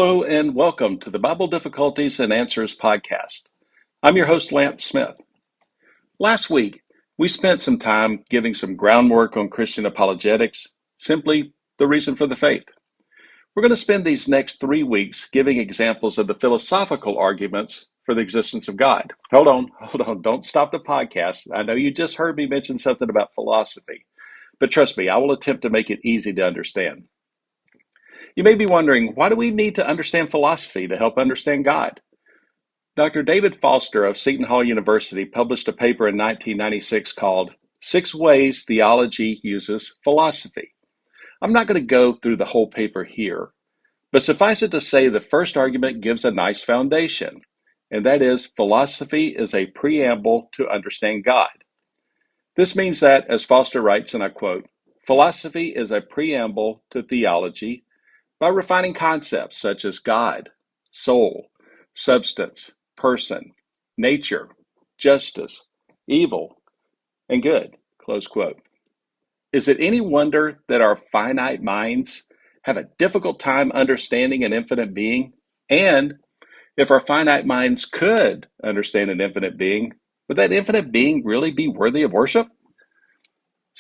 Hello and welcome to the Bible Difficulties and Answers podcast. I'm your host, Lance Smith. Last week, we spent some time giving some groundwork on Christian apologetics, simply the reason for the faith. We're going to spend these next 3 weeks giving examples of the philosophical arguments for the existence of God. Hold on, don't stop the podcast. I know you just heard me mention something about philosophy, but trust me, I will attempt to make it easy to understand. You may be wondering, why do we need to understand philosophy to help understand God? Dr. David Foster of Seton Hall University published a paper in 1996 called 6 Ways Theology Uses Philosophy. I'm not going to go through the whole paper here, but suffice it to say the first argument gives a nice foundation, and that is philosophy is a preamble to understand God. This means that, as Foster writes, and I quote, philosophy is a preamble to theology by refining concepts such as God, soul, substance, person, nature, justice, evil, and good, close quote. Is it any wonder that our finite minds have a difficult time understanding an infinite being? And if our finite minds could understand an infinite being, would that infinite being really be worthy of worship?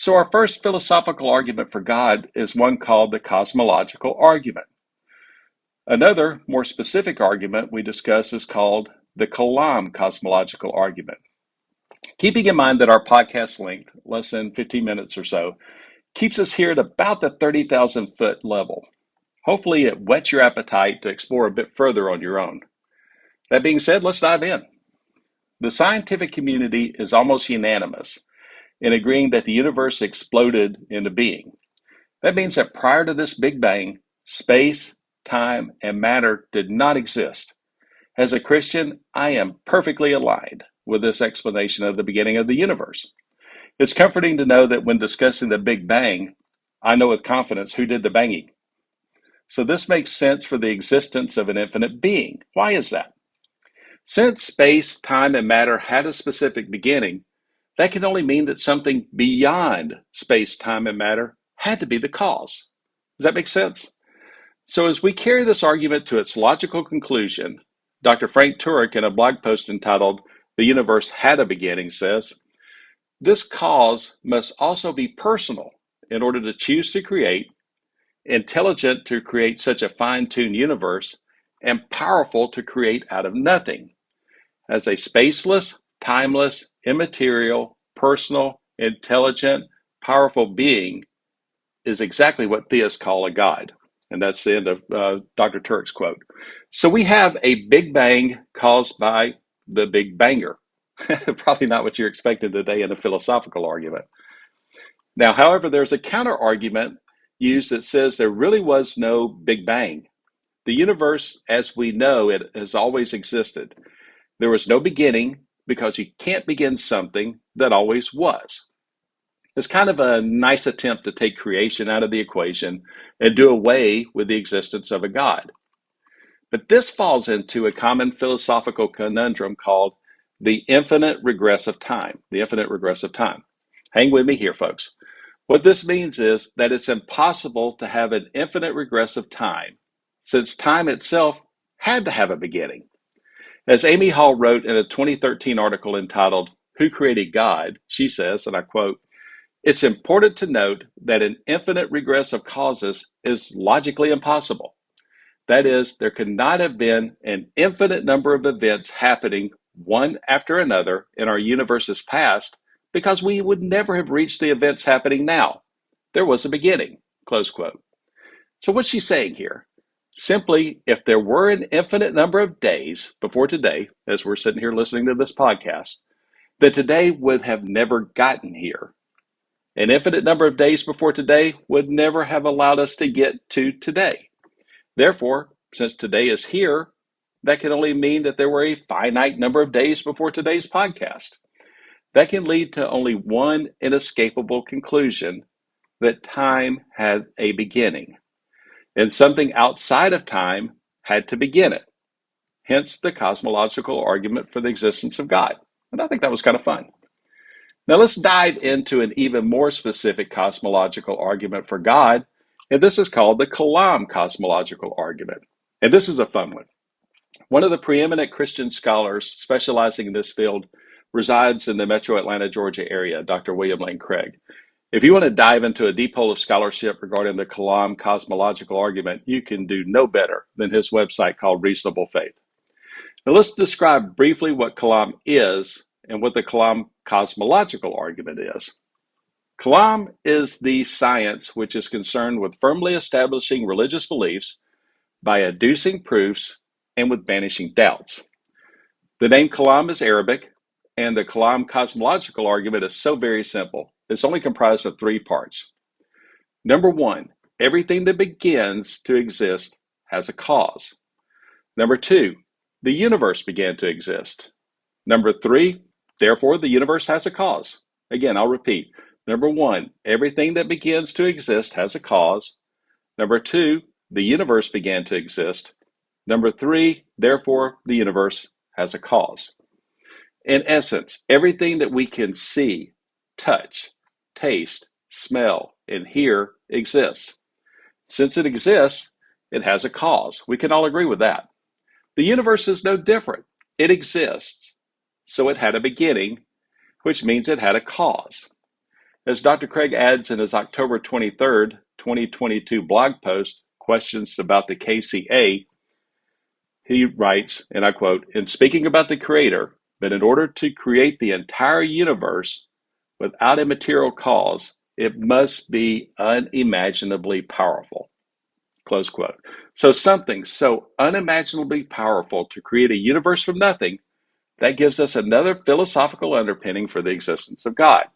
So our first philosophical argument for God is one called the Cosmological Argument. Another, more specific argument we discuss is called the Kalam Cosmological Argument. Keeping in mind that our podcast length, less than 15 minutes or so, keeps us here at about the 30,000 foot level. Hopefully it whets your appetite to explore a bit further on your own. That being said, let's dive in. The scientific community is almost unanimous in agreeing that the universe exploded into being. That means that prior to this Big Bang, space, time, and matter did not exist. As a Christian, I am perfectly aligned with this explanation of the beginning of the universe. It's comforting to know that when discussing the Big Bang, I know with confidence who did the banging. So this makes sense for the existence of an infinite being. Why is that? Since space, time, and matter had a specific beginning, that can only mean that something beyond space, time, and matter had to be the cause. Does that make sense? So as we carry this argument to its logical conclusion, Dr. Frank Turek, in a blog post entitled "The Universe Had a Beginning," says, this cause must also be personal in order to choose to create, intelligent to create such a fine-tuned universe, and powerful to create out of nothing. As a spaceless, timeless, immaterial, personal, intelligent, powerful being is exactly what theists call a God. And that's the end of Dr. Turek's quote. So we have a Big Bang caused by the Big Banger. Probably not what you're expecting today in a philosophical argument. Now, however, there's a counter argument used that says there really was no Big Bang. The universe, as we know it, has always existed. There was no beginning because you can't begin something that always was. It's kind of a nice attempt to take creation out of the equation and do away with the existence of a God. But this falls into a common philosophical conundrum called the infinite regress of time. The infinite regress of time. Hang with me here, folks. What this means is that it's impossible to have an infinite regress of time, since time itself had to have a beginning. As Amy Hall wrote in a 2013 article entitled "Who Created God?" she says, and I quote, "It's important to note that an infinite regress of causes is logically impossible. That is, there could not have been an infinite number of events happening one after another in our universe's past because we would never have reached the events happening now. There was a beginning," close quote. So what's she saying here? Simply, if there were an infinite number of days before today, as we're sitting here listening to this podcast, then today would have never gotten here. An infinite number of days before today would never have allowed us to get to today. Therefore, since today is here, that can only mean that there were a finite number of days before today's podcast. That can lead to only one inescapable conclusion, that time had a beginning, and something outside of time had to begin it. Hence the cosmological argument for the existence of God. And I think that was kind of fun. Now let's dive into an even more specific cosmological argument for God, and this is called the Kalam cosmological argument. And this is a fun one. One of the preeminent Christian scholars specializing in this field resides in the metro Atlanta, Georgia area, Dr. William Lane Craig. If you want to dive into a deep hole of scholarship regarding the Kalam cosmological argument, you can do no better than his website called Reasonable Faith. Now let's describe briefly what Kalam is and what the Kalam cosmological argument is. Kalam is the science which is concerned with firmly establishing religious beliefs by adducing proofs and with banishing doubts. The name Kalam is Arabic, and the Kalam cosmological argument is so very simple. It's only comprised of three parts. Number one, everything that begins to exist has a cause. Number two, the universe began to exist. Number three, therefore the universe has a cause. Again, I'll repeat. Number one, everything that begins to exist has a cause. Number two, the universe began to exist. Number three, therefore the universe has a cause. In essence, everything that we can see, touch, taste, smell, and hear exists. Since it exists, it has a cause. We can all agree with that. The universe is no different. It exists. So it had a beginning, which means it had a cause. As Dr. Craig adds in his October 23rd, 2022 blog post, Questions about the KCA, he writes, and I quote, "In speaking about the Creator, but in order to create the entire universe without a material cause, it must be unimaginably powerful." Close quote. So something so unimaginably powerful to create a universe from nothing, that gives us another philosophical underpinning for the existence of God.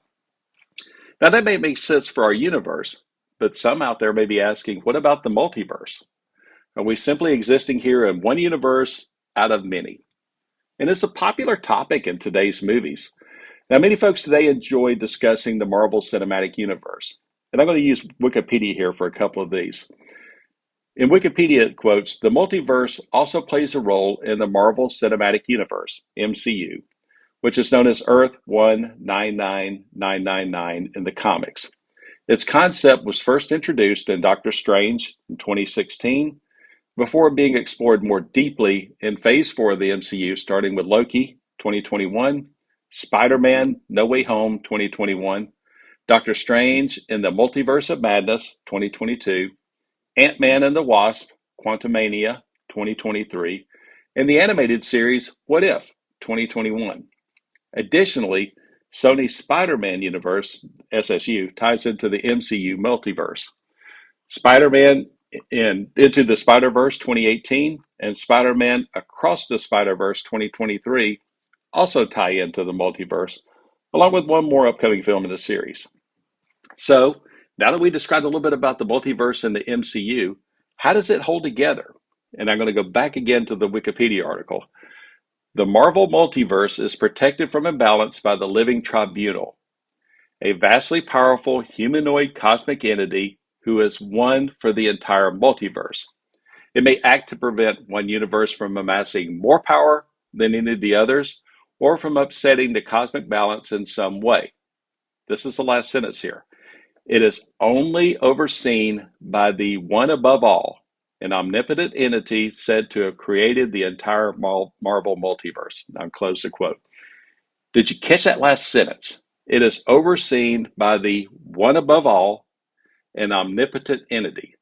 Now that may make sense for our universe, but some out there may be asking, what about the multiverse? Are we simply existing here in one universe out of many? And it's a popular topic in today's movies. Now, many folks today enjoy discussing the Marvel Cinematic Universe. And I'm going to use Wikipedia here for a couple of these. In Wikipedia, it quotes, "The multiverse also plays a role in the Marvel Cinematic Universe, MCU, which is known as Earth 199999 in the comics. Its concept was first introduced in Doctor Strange in 2016, before being explored more deeply in Phase 4 of the MCU, starting with Loki 2021, Spider-Man No Way Home 2021, Doctor Strange in the Multiverse of Madness 2022, Ant-Man and the Wasp Quantumania 2023, and the animated series What If 2021. Additionally, Sony's Spider-Man universe, SSU, ties into the MCU multiverse. Spider-Man Into the Spider-Verse 2018 and Spider-Man Across the Spider-Verse 2023 also tie into the multiverse, along with one more upcoming film in the series. So, now that we described a little bit about the multiverse and the MCU, how does it hold together? And I'm going to go back again to the Wikipedia article. The Marvel multiverse is protected from imbalance by the Living Tribunal, a vastly powerful humanoid cosmic entity who is one for the entire multiverse. It may act to prevent one universe from amassing more power than any of the others, or from upsetting the cosmic balance in some way. This is the last sentence here. It is only overseen by the one above all, an omnipotent entity said to have created the entire Marvel multiverse. Now, close the quote. Did you catch that last sentence? It is overseen by the one above all, an omnipotent entity.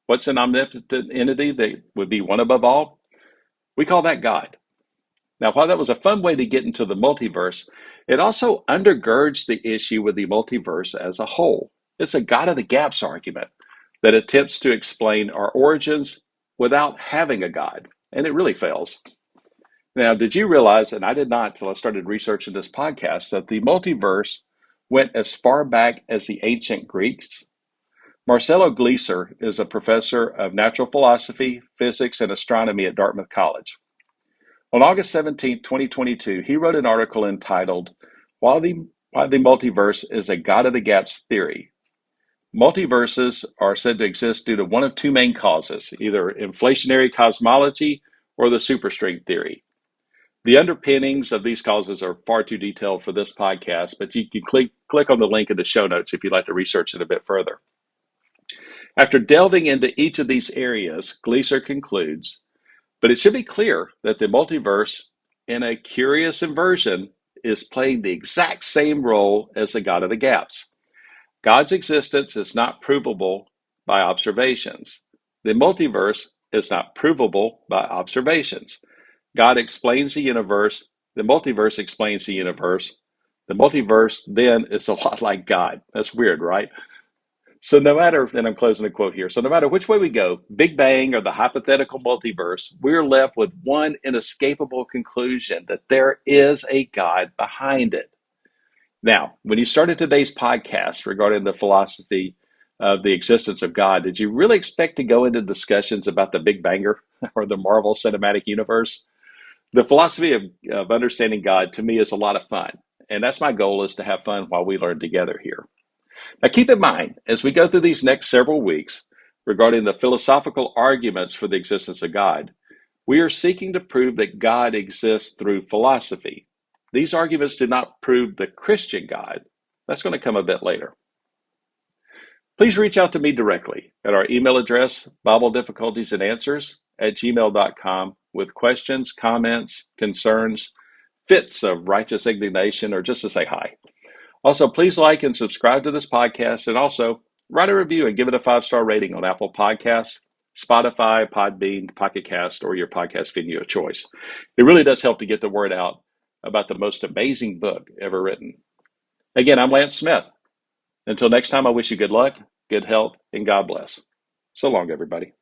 What's an omnipotent entity that would be one above all? We call that God. Now, while that was a fun way to get into the multiverse, it also undergirds the issue with the multiverse as a whole. It's a God of the gaps argument that attempts to explain our origins without having a God, and it really fails. Now, did you realize, and I did not till I started researching this podcast, that the multiverse went as far back as the ancient Greeks? Marcelo Gleiser is a professor of natural philosophy, physics, and astronomy at Dartmouth College. On August 17, 2022, he wrote an article entitled, Why the Multiverse is a God of the Gaps Theory. Multiverses are said to exist due to one of two main causes, either inflationary cosmology or the superstring theory. The underpinnings of these causes are far too detailed for this podcast, but you can click on the link in the show notes if you'd like to research it a bit further. After delving into each of these areas, Gleiser concludes, but it should be clear that the multiverse, in a curious inversion, is playing the exact same role as the God of the gaps. God's existence is not provable by observations. The multiverse is not provable by observations. God explains the universe. The multiverse explains the universe. The multiverse then is a lot like God. That's weird, right? So no matter, and I'm closing a quote here, so no matter which way we go, Big Bang or the hypothetical multiverse, we're left with one inescapable conclusion that there is a God behind it. Now, when you started today's podcast regarding the philosophy of the existence of God, did you really expect to go into discussions about the Big Banger or the Marvel Cinematic Universe? The philosophy of understanding God to me is a lot of fun. And that's my goal, is to have fun while we learn together here. Now, keep in mind, as we go through these next several weeks regarding the philosophical arguments for the existence of God, we are seeking to prove that God exists through philosophy. These arguments do not prove the Christian God. That's going to come a bit later. Please reach out to me directly at our email address, BibleDifficultiesAndAnswers@gmail.com, with questions, comments, concerns, fits of righteous indignation, or just to say hi. Also, please like and subscribe to this podcast, and also write a review and give it a 5-star rating on Apple Podcasts, Spotify, Podbean, Pocket Cast, or your podcast venue of choice. It really does help to get the word out about the most amazing book ever written. Again, I'm Lance Smith. Until next time, I wish you good luck, good health, and God bless. So long, everybody.